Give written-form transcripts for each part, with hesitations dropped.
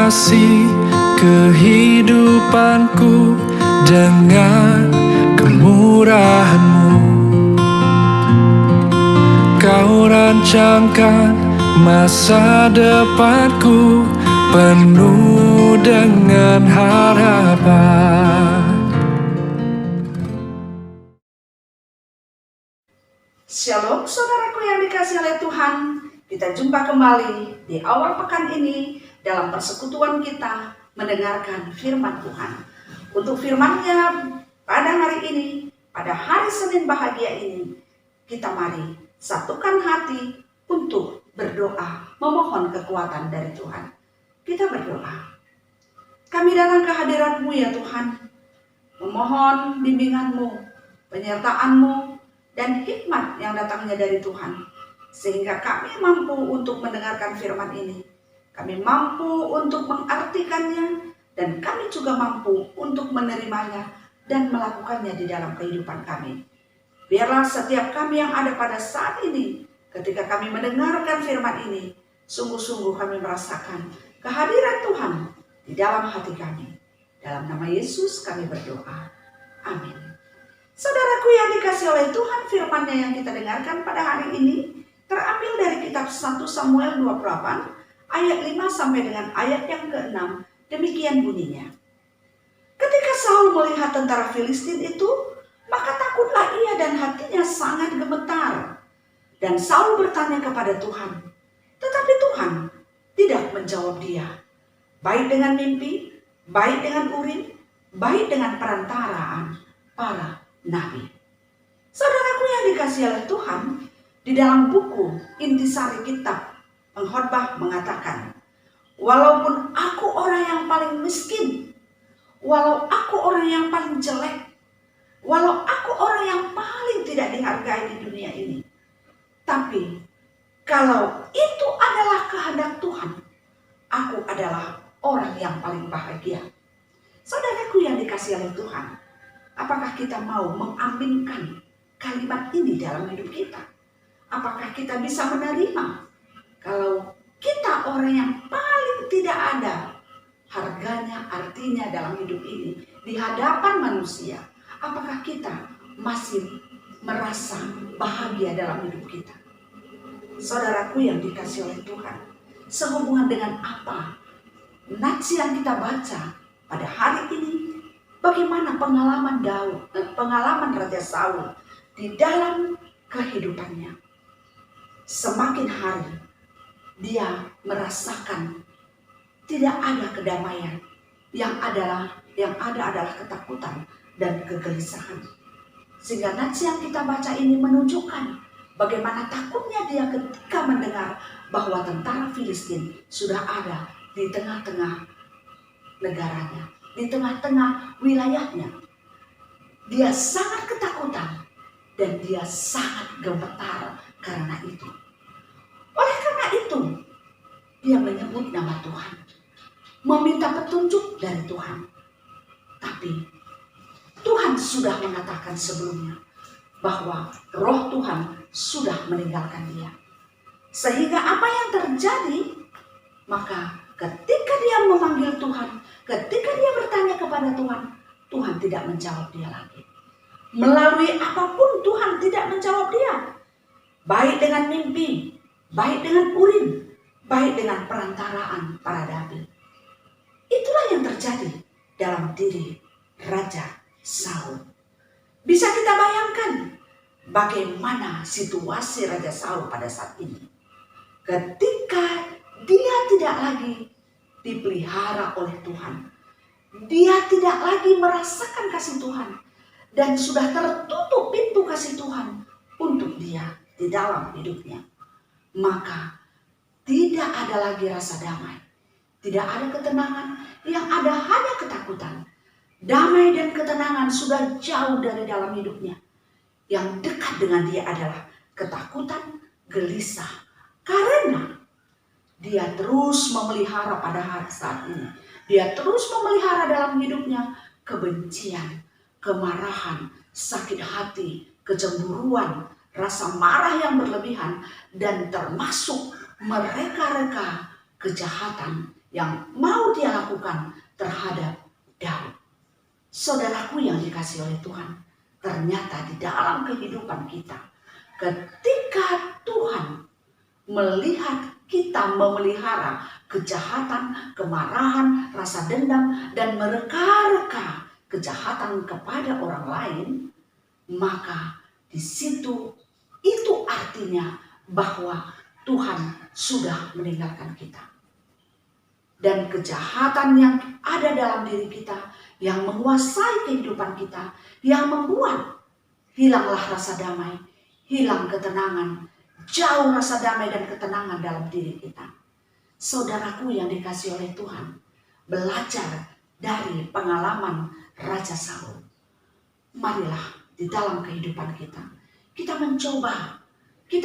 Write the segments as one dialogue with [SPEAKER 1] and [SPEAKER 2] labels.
[SPEAKER 1] menghiasi kehidupanku dengan kemurahan-Mu. Kau rancangkan masa depanku penuh dengan harapan.
[SPEAKER 2] Shalom saudaraku yang dikasihi oleh Tuhan. Kita jumpa kembali di awal pekan ini dalam persekutuan kita mendengarkan firman Tuhan. Untuk firman-Nya pada hari ini, pada hari Senin bahagia ini, kita mari satukan hati untuk berdoa, memohon kekuatan dari Tuhan. Kita berdoa. Kami datang ke hadirat-Mu ya Tuhan, memohon bimbingan-Mu, penyertaan-Mu, dan hikmat yang datangnya dari Tuhan, sehingga kami mampu untuk mendengarkan firman ini. Kami mampu untuk mengartikannya, dan kami juga mampu untuk menerimanya dan melakukannya di dalam kehidupan kami. Biarlah setiap kami yang ada pada saat ini, ketika kami mendengarkan firman ini, sungguh-sungguh kami merasakan kehadiran Tuhan di dalam hati kami. Dalam nama Yesus kami berdoa. Amin. Saudaraku yang dikasihi oleh Tuhan, firman-Nya yang kita dengarkan pada hari ini terambil dari kitab 1 Samuel 28 ayat 5 sampai dengan ayat yang ke-6. Demikian bunyinya. Ketika Saul melihat tentara Filistin itu, maka takutlah ia dan hatinya sangat gemetar. Dan Saul bertanya kepada Tuhan, tetapi Tuhan tidak menjawab dia, baik dengan mimpi, baik dengan urim, baik dengan perantaraan para nabi. Saudaraku yang dikasihi oleh Tuhan, di dalam buku Intisari Kitab Pengkhotbah mengatakan, walaupun aku orang yang paling miskin, walau aku orang yang paling jelek, walau aku orang yang paling tidak dihargai di dunia ini, tapi kalau itu adalah kehendak Tuhan, aku adalah orang yang paling bahagia. Saudaraku yang dikasihi oleh Tuhan, apakah kita mau mengaminkan kalimat ini dalam hidup kita? Apakah kita bisa menerima kalau kita orang yang paling tidak ada harganya, artinya dalam hidup ini di hadapan manusia? Apakah kita masih merasa bahagia dalam hidup kita? Saudaraku yang dikasihi oleh Tuhan, sehubungan dengan apa nats yang kita baca pada hari ini, bagaimana pengalaman Raja Saul di dalam kehidupannya. Semakin hari dia merasakan tidak ada kedamaian, yang ada adalah ketakutan dan kegelisahan. Sehingga nats yang kita baca ini menunjukkan bagaimana takutnya dia ketika mendengar bahwa tentara Filistin sudah ada di tengah-tengah negaranya, di tengah-tengah wilayahnya. Dia sangat ketakutan dan dia sangat gemetar karena itu. Oleh karena itu, dia menyebut nama Tuhan, meminta petunjuk dari Tuhan. Tapi Tuhan sudah mengatakan sebelumnya bahwa roh Tuhan sudah meninggalkan dia. Sehingga apa yang terjadi, maka ketika dia memanggil Tuhan, ketika dia bertanya kepada Tuhan, Tuhan tidak menjawab dia lagi. Melalui apapun Tuhan tidak menjawab dia. Baik dengan mimpi, baik dengan urim, baik dengan perantaraan para nabi. Itulah yang terjadi dalam diri Raja Saul. Bisa kita bayangkan bagaimana situasi Raja Saul pada saat ini. Ketika dia tidak lagi dipelihara oleh Tuhan, dia tidak lagi merasakan kasih Tuhan, dan sudah tertutup pintu kasih Tuhan untuk dia di dalam hidupnya, maka tidak ada lagi rasa damai, tidak ada ketenangan, yang ada hanya ketakutan. Damai dan ketenangan sudah jauh dari dalam hidupnya. Yang dekat dengan dia adalah ketakutan, gelisah, karena dia terus memelihara pada saat ini. Dia terus memelihara dalam hidupnya kebencian, kemarahan, sakit hati, kecemburuan, rasa marah yang berlebihan, dan termasuk mereka-reka kejahatan yang mau dia lakukan terhadap Daud. Saudaraku yang dikasihi oleh Tuhan, ternyata di dalam kehidupan kita, ketika Tuhan melihat kita memelihara kejahatan, kemarahan, rasa dendam, dan mereka-reka kejahatan kepada orang lain, maka di situ itu artinya bahwa Tuhan sudah meninggalkan kita. Dan kejahatan yang ada dalam diri kita, yang menguasai kehidupan kita, yang membuat hilanglah rasa damai, hilang ketenangan, jauh rasa damai dan ketenangan dalam diri kita. Saudaraku yang dikasihi oleh Tuhan, belajar dari pengalaman Raja Saul. Marilah di dalam kehidupan kita, kita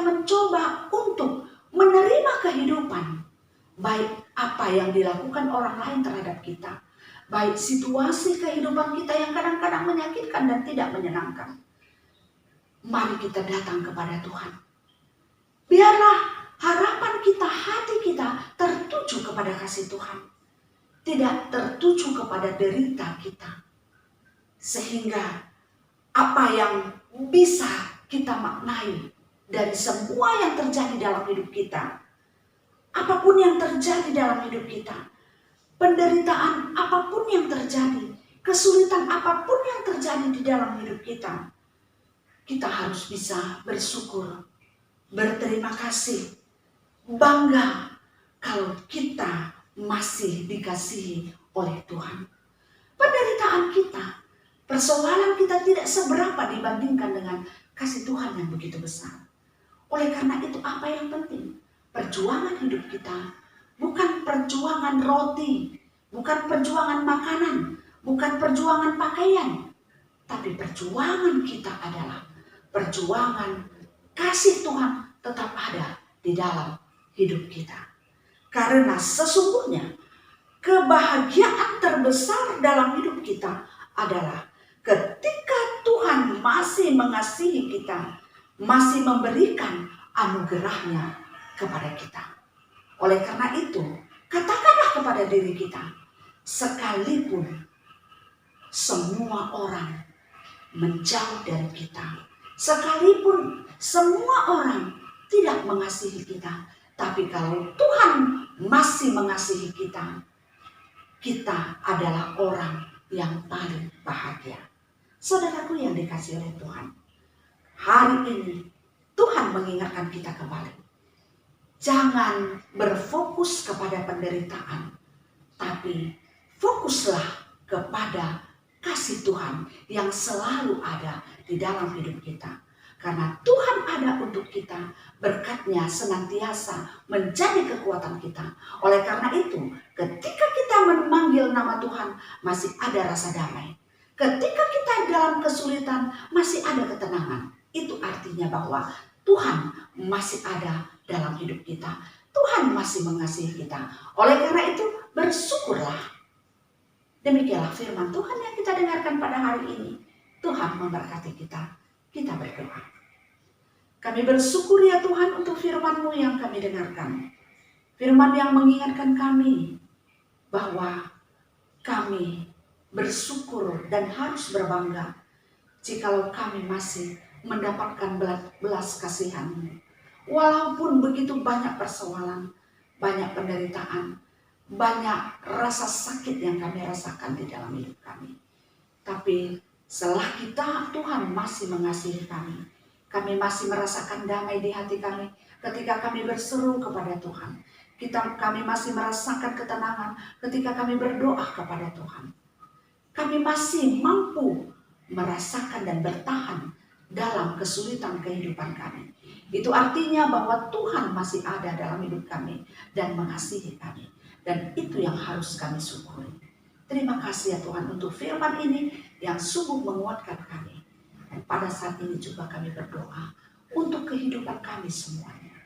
[SPEAKER 2] mencoba untuk menerima kehidupan, baik apa yang dilakukan orang lain terhadap kita, baik situasi kehidupan kita yang kadang-kadang menyakitkan dan tidak menyenangkan. Mari kita datang kepada Tuhan. Biarlah harapan kita, hati kita tertuju kepada kasih Tuhan, tidak tertuju kepada derita kita. Sehingga apa yang bisa kita maknai dari semua yang terjadi dalam hidup kita, apapun yang terjadi dalam hidup kita, penderitaan apapun yang terjadi, kesulitan apapun yang terjadi di dalam hidup kita, kita harus bisa bersyukur, berterima kasih, bangga kalau kita masih dikasihi oleh Tuhan. Penderitaan kita, persoalan kita tidak seberapa dibandingkan dengan kasih Tuhan yang begitu besar. Oleh karena itu, apa yang penting? Perjuangan hidup kita bukan perjuangan roti, bukan perjuangan makanan, bukan perjuangan pakaian, tapi perjuangan kita adalah perjuangan kasih Tuhan tetap ada di dalam hidup kita. Karena sesungguhnya kebahagiaan terbesar dalam hidup kita adalah ketika Tuhan masih mengasihi kita, masih memberikan anugerahnya kepada kita. Oleh karena itu, katakanlah kepada diri kita, sekalipun semua orang menjauh dari kita, sekalipun semua orang tidak mengasihi kita, tapi kalau Tuhan masih mengasihi kita, kita adalah orang yang paling bahagia. Saudaraku yang dikasihi oleh Tuhan, hari ini Tuhan mengingatkan kita kembali. Jangan berfokus kepada penderitaan, tapi fokuslah kepada kasih Tuhan yang selalu ada di dalam hidup kita. Karena Tuhan ada untuk kita, berkat-Nya senantiasa menjadi kekuatan kita. Oleh karena itu, ketika kita memanggil nama Tuhan, masih ada rasa damai. Ketika kita dalam kesulitan, masih ada ketenangan. Itu artinya bahwa Tuhan masih ada dalam hidup kita. Tuhan masih mengasihi kita. Oleh karena itu, bersyukurlah. Demikianlah firman Tuhan yang kita dengarkan pada hari ini. Tuhan memberkati kita. Kita berdoa. Kami bersyukur ya Tuhan untuk firman-Mu yang kami dengarkan. Firman yang mengingatkan kami bahwa kami bersyukur dan harus berbangga jikalau kami masih mendapatkan belas kasihan-Mu. Walaupun begitu banyak persoalan, banyak penderitaan, banyak rasa sakit yang kami rasakan di dalam hidup kami. Tapi setelah kita, Tuhan masih mengasihi kami. Kami masih merasakan damai di hati kami ketika kami berseru kepada Tuhan. Kami masih merasakan ketenangan ketika kami berdoa kepada Tuhan. Kami masih mampu merasakan dan bertahan dalam kesulitan kehidupan kami. Itu artinya bahwa Tuhan masih ada dalam hidup kami dan mengasihi kami. Dan itu yang harus kami syukuri. Terima kasih ya Tuhan untuk firman ini yang sungguh menguatkan kami. Dan pada saat ini juga kami berdoa untuk kehidupan kami semuanya.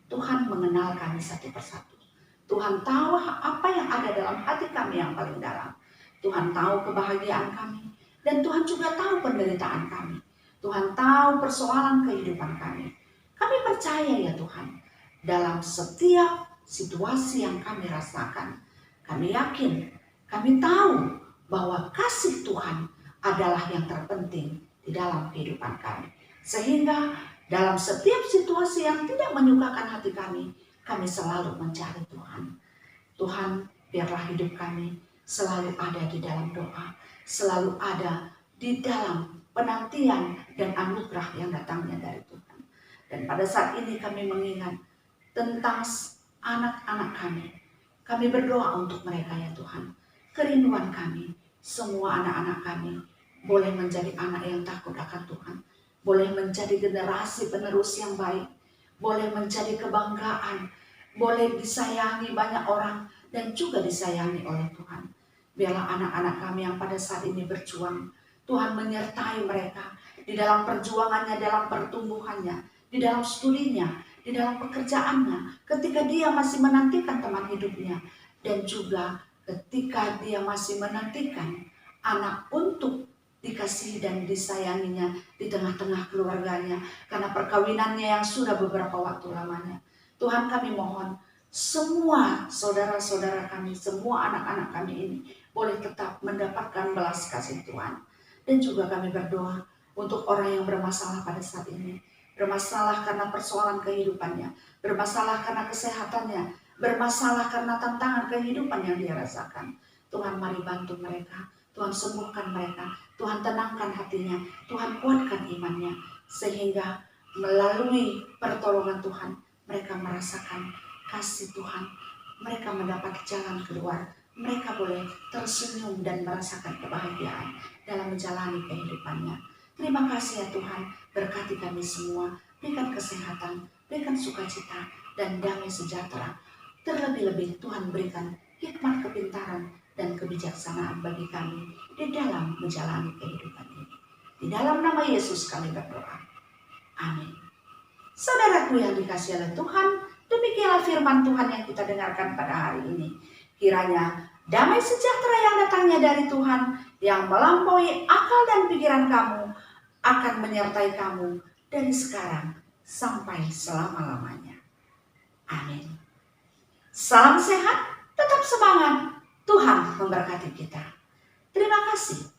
[SPEAKER 2] Tuhan mengenal kami satu persatu. Tuhan tahu apa yang ada dalam hati kami yang paling dalam. Tuhan tahu kebahagiaan kami. Dan Tuhan juga tahu penderitaan kami. Tuhan tahu persoalan kehidupan kami. Kami percaya ya Tuhan, dalam setiap situasi yang kami rasakan, Kami yakin, kami tahu bahwa kasih Tuhan adalah yang terpenting di dalam kehidupan kami. Sehingga dalam setiap situasi yang tidak menyukakan hati kami selalu mencari Tuhan. Tuhan, biarlah hidup kami selalu ada di dalam doa, selalu ada di dalam penantian dan anugerah yang datangnya dari Tuhan. Dan pada saat ini kami mengingat tentang anak-anak kami. Kami berdoa untuk mereka ya Tuhan. Kerinduan kami, semua anak-anak kami boleh menjadi anak yang takut akan Tuhan. Boleh menjadi generasi penerus yang baik. Boleh menjadi kebanggaan. Boleh disayangi banyak orang dan juga disayangi oleh Tuhan. Biarlah anak-anak kami yang pada saat ini berjuang, Tuhan menyertai mereka di dalam perjuangannya, dalam pertumbuhannya, di dalam studinya, di dalam pekerjaannya, ketika dia masih menantikan teman hidupnya, dan juga ketika dia masih menantikan anak untuk dikasihi dan disayanginya di tengah-tengah keluarganya, karena perkawinannya yang sudah beberapa waktu lamanya. Tuhan, kami mohon semua saudara-saudara kami, semua anak-anak kami ini boleh tetap mendapatkan belas kasih Tuhan. Dan juga kami berdoa untuk orang yang bermasalah pada saat ini. Bermasalah karena persoalan kehidupannya, bermasalah karena kesehatannya, bermasalah karena tantangan kehidupan yang dia rasakan. Tuhan, mari bantu mereka, Tuhan sembuhkan mereka, Tuhan tenangkan hatinya, Tuhan kuatkan imannya, sehingga melalui pertolongan Tuhan, mereka merasakan kasih Tuhan, mereka mendapat jalan keluar, mereka boleh tersenyum dan merasakan kebahagiaan dalam menjalani kehidupannya. Terima kasih ya Tuhan, berkati kami semua, berikan kesehatan, berikan sukacita dan damai sejahtera. Terlebih-lebih Tuhan berikan hikmat kepintaran dan kebijaksanaan bagi kami di dalam menjalani kehidupan ini. Di dalam nama Yesus kami berdoa. Amin. Saudaraku yang dikasihi oleh Tuhan, demikianlah firman Tuhan yang kita dengarkan pada hari ini. Kiranya damai sejahtera yang datangnya dari Tuhan, yang melampaui akal dan pikiran kamu, akan menyertai kamu dari sekarang sampai selama-lamanya. Amin. Salam sehat, tetap semangat. Tuhan memberkati kita. Terima kasih.